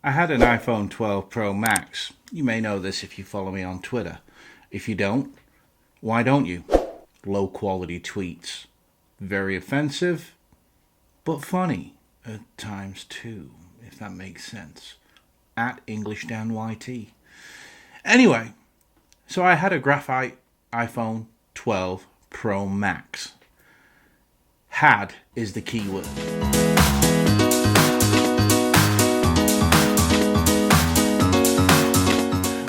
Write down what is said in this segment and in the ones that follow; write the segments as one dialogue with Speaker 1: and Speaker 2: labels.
Speaker 1: I had an iPhone 12 Pro Max. You may know this if you follow me on Twitter. If you don't, why don't you? Low quality tweets. Very offensive, but funny at times too, if that makes sense. At EnglishDanYT. Anyway, so I had a graphite iPhone 12 Pro Max. Had is the key word.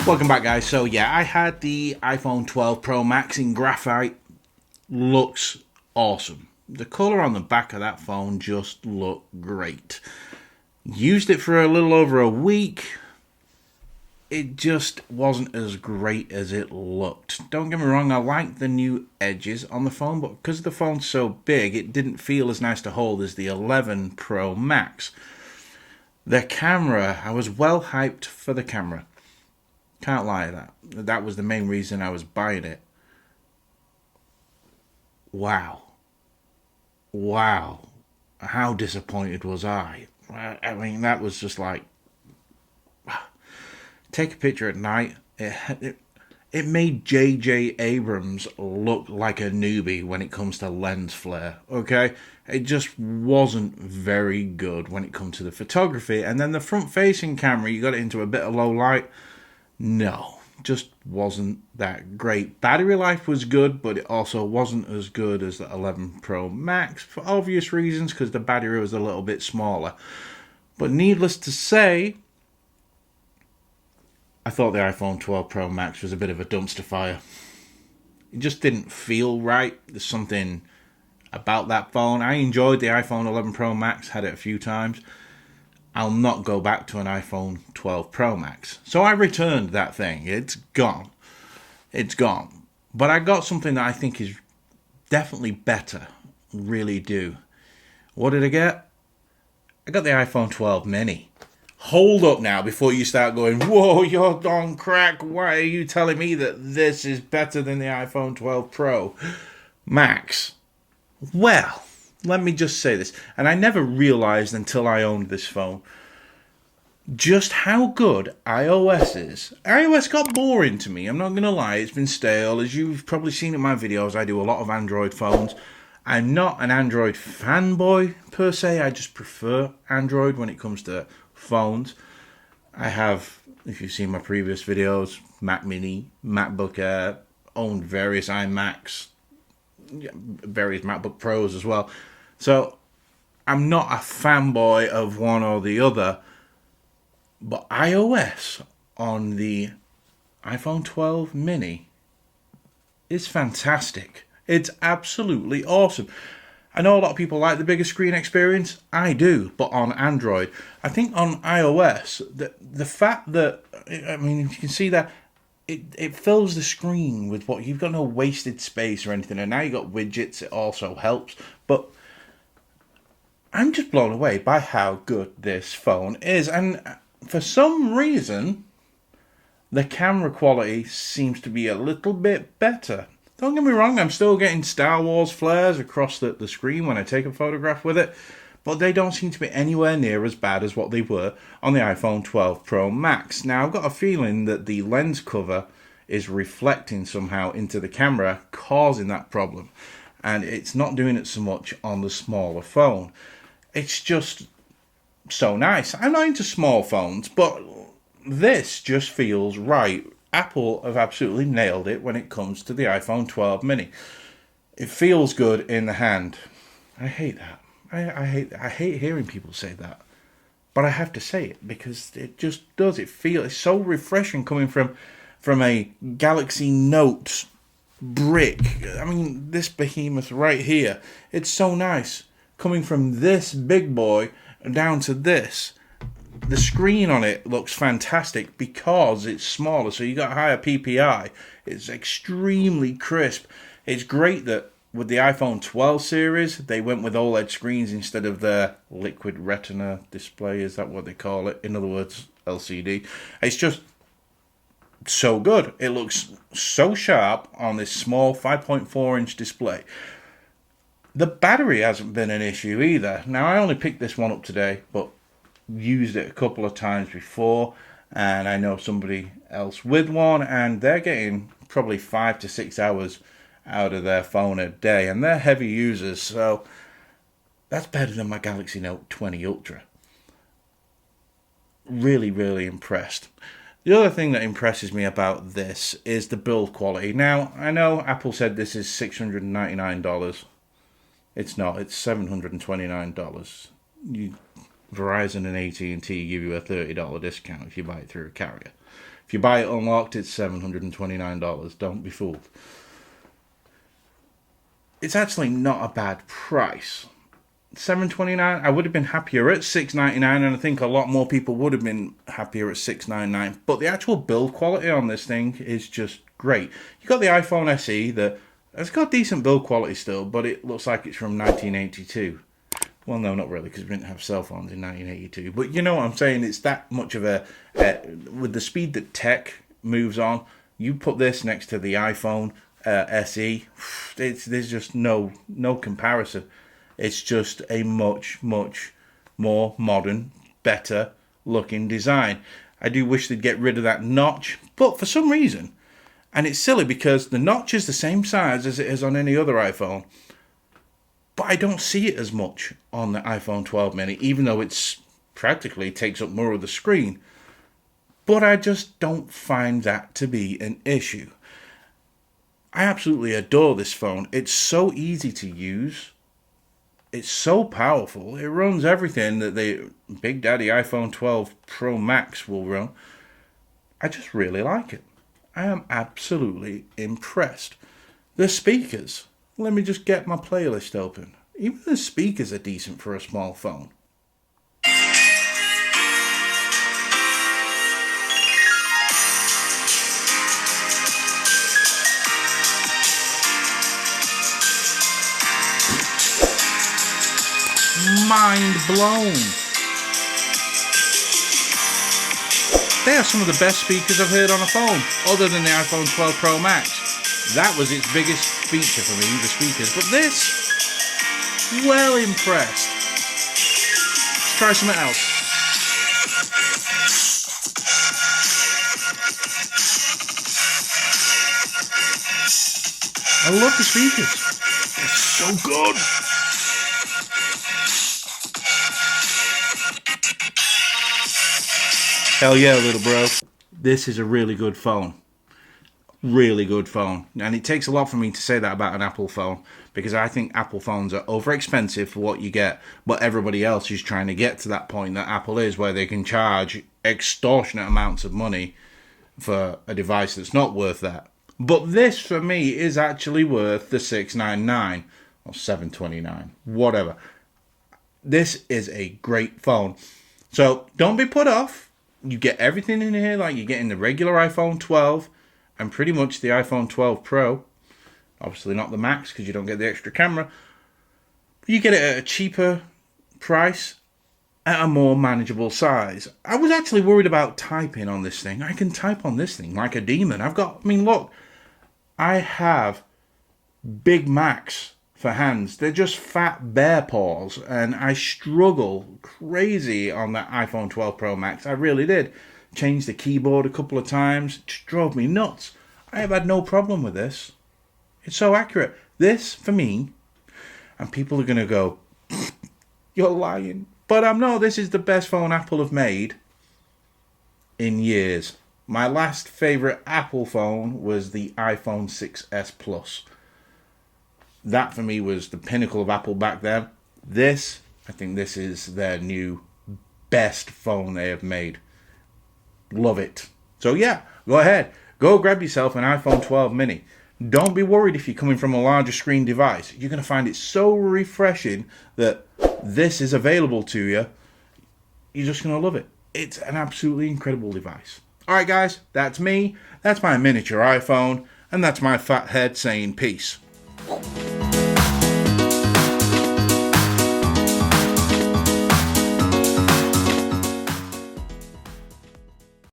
Speaker 1: Welcome back, guys. So yeah, I had the iPhone 12 Pro Max in graphite. Looks awesome. The colour on the back of that phone just looked great. Used it for a little over a week. It just wasn't as great as it looked. Don't get me wrong, I like the new edges on the phone, but because the phone's so big, it didn't feel as nice to hold as the 11 Pro Max. The camera, I was well hyped for the camera. Can't lie to that. That was the main reason I was buying it. Wow. How disappointed was I? I mean, that was just like... Take a picture at night. It made J.J. Abrams look like a newbie when it comes to lens flare, okay? It just wasn't very good when it comes to the photography. And then the front-facing camera, you got it into a bit of low light. No, just wasn't that great. Battery life was good, but it also wasn't as good as the 11 Pro Max for obvious reasons, because the battery was a little bit smaller. But needless to say, I thought the iPhone 12 Pro Max was a bit of a dumpster fire. It just didn't feel right. There's something about that phone. I enjoyed the iPhone 11 Pro Max, had it a few times. I'll not go back to an iPhone 12 Pro Max. So I returned that thing. It's gone. It's gone. But I got something that I think is definitely better. Really do. What did I get? I got the iPhone 12 mini. Hold up now before you start going, whoa, you're on crack. Why are you telling me that this is better than the iPhone 12 Pro Max? Well, let me just say this, and I never realized until I owned this phone just how good iOS is. iOS got boring to me, I'm not going to lie, it's been stale. As you've probably seen in my videos, I do a lot of Android phones. I'm not an Android fanboy per se, I just prefer Android when it comes to phones. I have, if you've seen my previous videos, Mac Mini, MacBook Air, owned various iMacs, various MacBook Pros as well. So I'm not a fanboy of one or the other, but iOS on the iPhone 12 mini is fantastic. It's absolutely awesome. I know a lot of people like the bigger screen experience. I do, but on Android, I think on iOS, the fact that, I mean, you can see that it fills the screen with what you've got no wasted space or anything, and now you've got widgets. It also helps, but I'm just blown away by how good this phone is, and for some reason, the camera quality seems to be a little bit better. Don't get me wrong, I'm still getting Star Wars flares across the screen when I take a photograph with it, but they don't seem to be anywhere near as bad as what they were on the iPhone 12 Pro Max. Now, I've got a feeling that the lens cover is reflecting somehow into the camera, causing that problem, and it's not doing it so much on the smaller phone. It's just so nice. I'm not into small phones, but this just feels right. Apple have absolutely nailed it when it comes to the iPhone 12 mini. It feels good in the hand. I hate that. I hate hearing people say that. But I have to say it because it just does. It's so refreshing coming from a Galaxy Note brick. I mean, this behemoth right here. It's so nice. Coming from this big boy down to this. The screen on it looks fantastic because it's smaller, so you got higher PPI. It's extremely crisp. It's great that with the iPhone 12 series, they went with OLED screens instead of the liquid retina display. Is that what they call it? In other words, LCD. It's just so good. It looks so sharp on this small 5.4-inch display. The battery hasn't been an issue either. Now, I only picked this one up today, but used it a couple of times before, and I know somebody else with one, and they're getting probably 5 to 6 hours out of their phone a day, and they're heavy users, so that's better than my Galaxy Note 20 Ultra. Really, really impressed. The other thing that impresses me about this is the build quality. Now, I know Apple said this is $699. It's not. It's $729. Verizon and AT&T give you a $30 discount if you buy it through a carrier. If you buy it unlocked, it's $729. Don't be fooled. It's actually not a bad price. $729. I would have been happier at $699, and I think a lot more people would have been happier at $699. But the actual build quality on this thing is just great. You got the iPhone SE that has got decent build quality still, but it looks like it's from 1982. Well, no, not really, because we didn't have cell phones in 1982. But you know what I'm saying? It's that much of a with the speed that tech moves on. You put this next to the iPhone SE, there's just no comparison. It's just a much more modern, better looking design. I do wish they'd get rid of that notch, but for some reason, and it's silly because the notch is the same size as it is on any other iPhone, but I don't see it as much on the iPhone 12 mini, even though it's practically takes up more of the screen. But I just don't find that to be an issue. I absolutely adore this phone. It's so easy to use. It's so powerful. It runs everything that the Big Daddy iPhone 12 Pro Max will run. I just really like it. I am absolutely impressed. The speakers. Let me just get my playlist open. Even the speakers are decent for a small phone. Mind blown. They are some of the best speakers I've heard on a phone, other than the iPhone 12 Pro Max. That was its biggest feature for me, the speakers. But this, well impressed. Let's try something else. I love the speakers. They're so good. Hell yeah, little bro. This is a really good phone. Really good phone. And it takes a lot for me to say that about an Apple phone, because I think Apple phones are over expensive for what you get, but everybody else is trying to get to that point that Apple is, where they can charge extortionate amounts of money for a device that's not worth that. But this, for me, is actually worth the $699 or $729, whatever. This is a great phone. So don't be put off. You get everything in here, like you get in the regular iPhone 12 and pretty much the iPhone 12 Pro. Obviously not the Max, because you don't get the extra camera. But you get it at a cheaper price at a more manageable size. I was actually worried about typing on this thing. I can type on this thing like a demon. Look, I have Big Macs for hands. They're just fat bear paws, and I struggle crazy on that iPhone 12 Pro Max. I really did. Changed the keyboard a couple of times. It just drove me nuts. I have had no problem with this. It's so accurate. This, for me, and people are going to go, you're lying. But I'm not. This is the best phone Apple have made in years. My last favourite Apple phone was the iPhone 6s Plus. That for me was the pinnacle of Apple back then. I think this is their new best phone they have made. Love it. So yeah, go ahead. Go grab yourself an iPhone 12 mini. Don't be worried if you're coming from a larger screen device. You're going to find it so refreshing that this is available to you. You're just going to love it. It's an absolutely incredible device. Alright guys, that's me. That's my miniature iPhone. And that's my fat head saying peace.